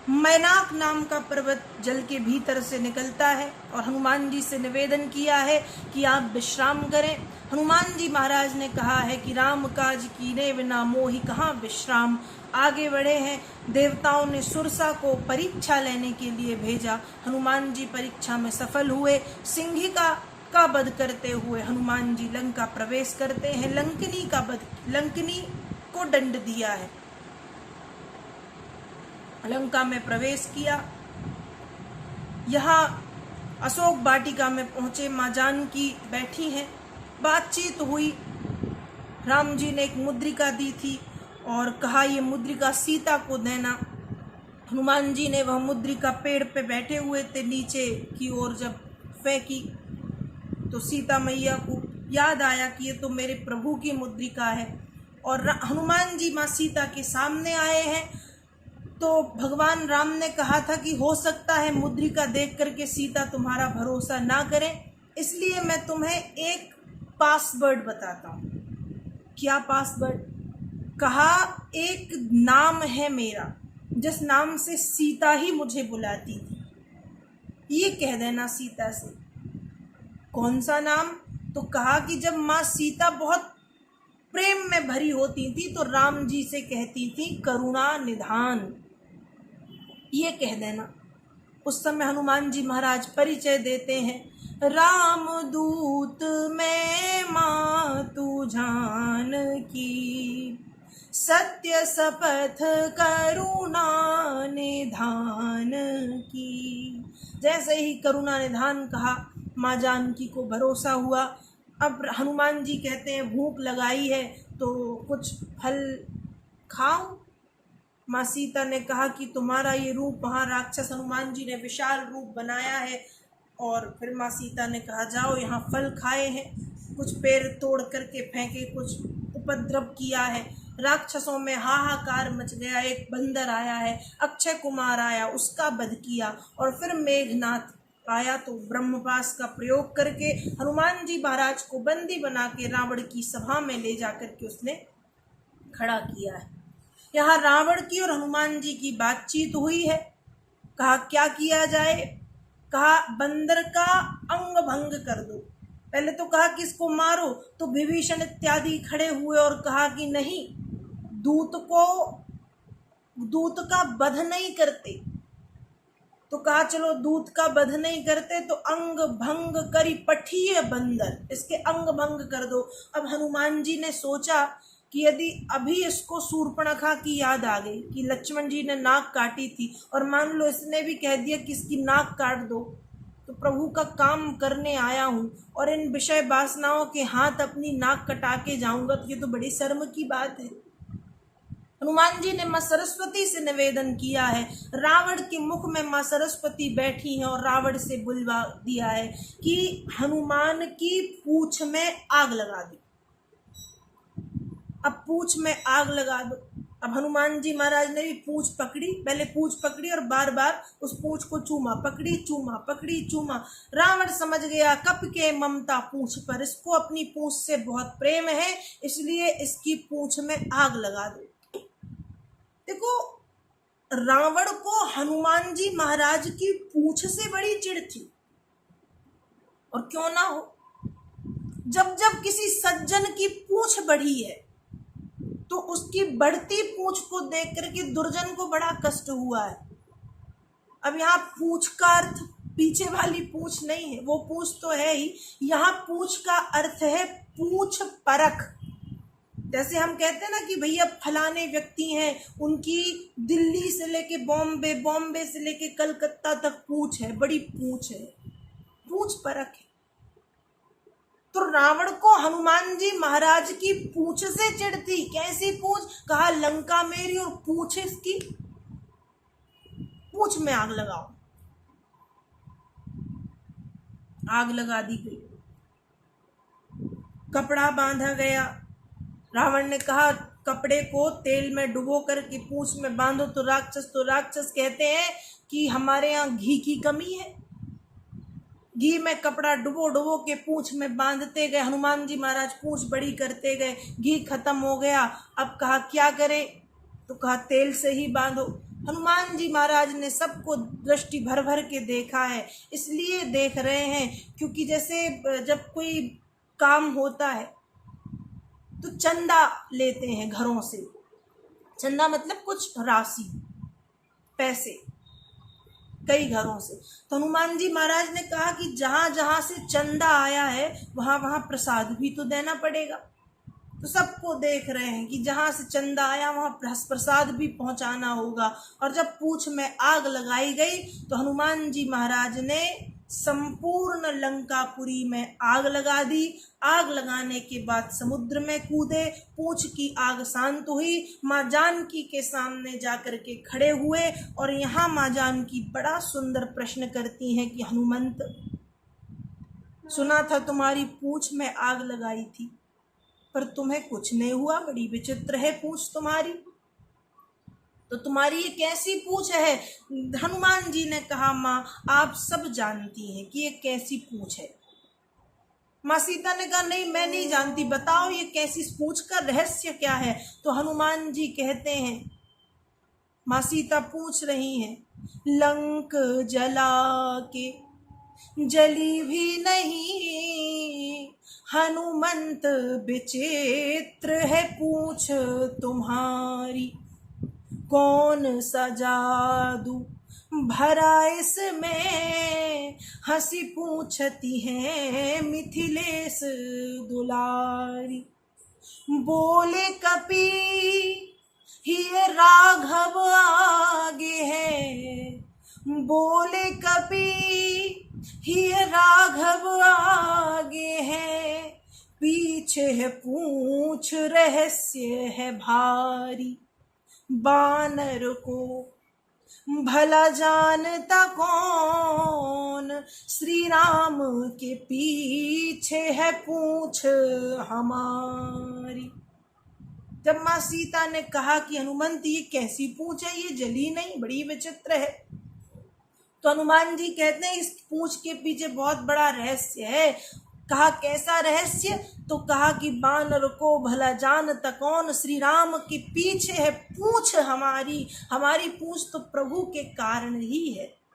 मैनाक नाम का पर्वत जल के भीतर से निकलता है और हनुमान जी से निवेदन किया है कि आप विश्राम करें। हनुमान जी महाराज ने कहा है कि राम काज कीने बिना मोहि कहाँ विश्राम। आगे बढ़े हैं। देवताओं ने सुरसा को परीक्षा लेने के लिए भेजा। हनुमान जी परीक्षा में सफल हुए। सिंहिका का वध करते हुए हनुमान जी लंका प्रवेश करते हैं। लंकिनी को दंड दिया है, लंका में प्रवेश किया। यहाँ अशोक वाटिका में पहुंचे। माँ जानकी बैठी हैं, बातचीत हुई। राम जी ने एक मुद्रिका दी थी और कहा ये मुद्रिका सीता को देना। हनुमान जी ने वह मुद्रिका पेड़ पे बैठे हुए थे, नीचे की ओर जब फेंकी तो सीता मैया को याद आया कि ये तो मेरे प्रभु की मुद्रिका है। और हनुमान जी माँ सीता के सामने आए हैं तो भगवान राम ने कहा था कि हो सकता है मुद्रिका देख करके सीता तुम्हारा भरोसा ना करें, इसलिए मैं तुम्हें एक पासवर्ड बताता हूँ। क्या पासवर्ड? कहा एक नाम है मेरा जिस नाम से सीता ही मुझे बुलाती थी, ये कह देना सीता से। कौन सा नाम? तो कहा कि जब माँ सीता बहुत प्रेम में भरी होती थी तो राम जी से कहती थी करुणा निधान, ये कह देना। उस समय हनुमान जी महाराज परिचय देते हैं, राम दूत मैं माँ तू जान की, सत्य शपथ करुणा निधान की। जैसे ही करुणा निधान कहा माँ जानकी को भरोसा हुआ। अब हनुमान जी कहते हैं भूख लगाई है तो कुछ फल खाओ। माँ सीता ने कहा कि तुम्हारा ये रूप, वहाँ राक्षस हनुमान जी ने विशाल रूप बनाया है। और फिर माँ सीता ने कहा जाओ यहाँ फल खाए हैं, कुछ पेड़ तोड़ करके फेंके, कुछ उपद्रव किया है, राक्षसों में हाहाकार मच गया। एक बंदर आया है, अक्षय कुमार आया, उसका वध किया। और फिर मेघनाथ आया तो ब्रह्मपाश का प्रयोग करके हनुमान जी महाराज को बंदी बना के रावण की सभा में ले जाकर के उसने खड़ा किया है। यहाँ रावण की और हनुमान जी की बातचीत हुई है। कहा क्या किया जाए? कहा बंदर का अंग भंग कर दो। पहले तो कहा कि इसको मारो, तो विभीषण इत्यादि खड़े हुए और कहा कि नहीं, दूत का वध नहीं करते। तो कहा चलो दूत का वध नहीं करते तो अंग भंग करी पठिए बंदर, इसके अंग भंग कर दो। अब हनुमान जी ने सोचा कि यदि अभी इसको शूर्पणखा की याद आ गई कि लक्ष्मण जी ने नाक काटी थी और मान लो इसने भी कह दिया कि इसकी नाक काट दो, तो प्रभु का काम करने आया हूँ और इन विषय वासनाओं के हाथ अपनी नाक कटा के जाऊंगा, तो ये तो बड़ी शर्म की बात है। हनुमान जी ने माँ सरस्वती से निवेदन किया है। रावण के मुख में माँ सरस्वती बैठी हैं और रावण से बुलवा दिया है कि हनुमान की पूंछ में आग लगा दो। अब पूंछ में आग लगा दो। अब हनुमान जी महाराज ने भी पूंछ पकड़ी, पहले पूंछ पकड़ी और बार बार उस पूंछ को चूमा, पकड़ी चूमा, पकड़ी चूमा। रावण समझ गया कप के ममता पूंछ पर, इसको अपनी पूंछ से बहुत प्रेम है, इसलिए इसकी पूंछ में आग लगा दो। देखो, रावण को हनुमान जी महाराज की पूंछ से बड़ी चिढ़ थी। और क्यों ना हो, जब जब किसी सज्जन की पूंछ बढ़ी है तो उसकी बढ़ती पूंछ को देख करके दुर्जन को बड़ा कष्ट हुआ है। अब यहाँ पूंछ का अर्थ पीछे वाली पूंछ नहीं है, वो पूंछ तो है ही। यहाँ पूंछ का अर्थ है पूंछ परख। जैसे हम कहते हैं ना कि भैया फलाने व्यक्ति हैं, उनकी दिल्ली से लेके बॉम्बे, बॉम्बे से लेके कलकत्ता तक पूंछ है, बड़ी पूंछ है, पूंछ परख है। तो रावण को हनुमान जी महाराज की पूंछ से चिढ़ थी। कैसी पूंछ? कहा लंका मेरी और पूंछ इसकी, पूंछ में आग लगाओ। आग लगा दी गई, कपड़ा बांधा गया। रावण ने कहा कपड़े को तेल में डुबो करके पूंछ में बांधो। तो राक्षस कहते हैं कि हमारे यहाँ घी की कमी है। घी में कपड़ा डुबो डुबो के पूंछ में बांधते गए। हनुमान जी महाराज पूंछ बड़ी करते गए, घी खत्म हो गया। अब कहा क्या करें? तो कहा तेल से ही बांधो। हनुमान जी महाराज ने सबको दृष्टि भर भर के देखा है। इसलिए देख रहे हैं क्योंकि जैसे जब कोई काम होता है तो चंदा लेते हैं घरों से। चंदा मतलब कुछ राशि, पैसे, कई घरों से। तो हनुमान जी महाराज ने कहा कि जहां जहां से चंदा आया है वहां वहां प्रसाद भी तो देना पड़ेगा। तो सबको देख रहे हैं कि जहां से चंदा आया वहां प्रसाद भी पहुंचाना होगा। और जब पूंछ में आग लगाई गई तो हनुमान जी महाराज ने संपूर्ण लंकापुरी में आग लगा दी। आग लगाने के बाद समुद्र में कूदे। पूंछ की आग शांत हुई। माँ जानकी के सामने जाकर के खड़े हुए और यहाँ माँ जानकी बड़ा सुंदर प्रश्न करती हैं कि हनुमंत, सुना था तुम्हारी पूंछ में आग लगाई थी पर तुम्हें कुछ नहीं हुआ, बड़ी विचित्र है पूंछ तुम्हारी। तो तुम्हारी ये कैसी पूंछ है? हनुमान जी ने कहा माँ आप सब जानती हैं कि ये कैसी पूंछ है। माँ सीता ने कहा नहीं मैं नहीं जानती, बताओ ये कैसी पूंछ का रहस्य क्या है। तो हनुमान जी कहते हैं, माँ सीता पूछ रही हैं, लंक जला के जली भी नहीं, हनुमंत विचित्र है पूंछ तुम्हारी, कौन सा जादू भरा इसमें, हंसी पूछती है मिथिलेश दुलारी। बोले कपि ये राघव आगे है, बोले कपि ये राघव आगे है, पीछे है पूंछ रहस्य है भारी, बानर को भला जानता कौन, श्री राम के पीछे है पूंछ हमारी। जब माँ सीता ने कहा कि हनुमंत ये कैसी पूंछ है, ये जली नहीं, बड़ी विचित्र है, तो हनुमान जी कहते हैं इस पूंछ के पीछे बहुत बड़ा रहस्य है। कहा कैसा रहस्य? तो कहा कि बानर को भला जानता कौन, श्री राम के पीछे है पूंछ हमारी, हमारी पूंछ तो प्रभु के कारण ही है।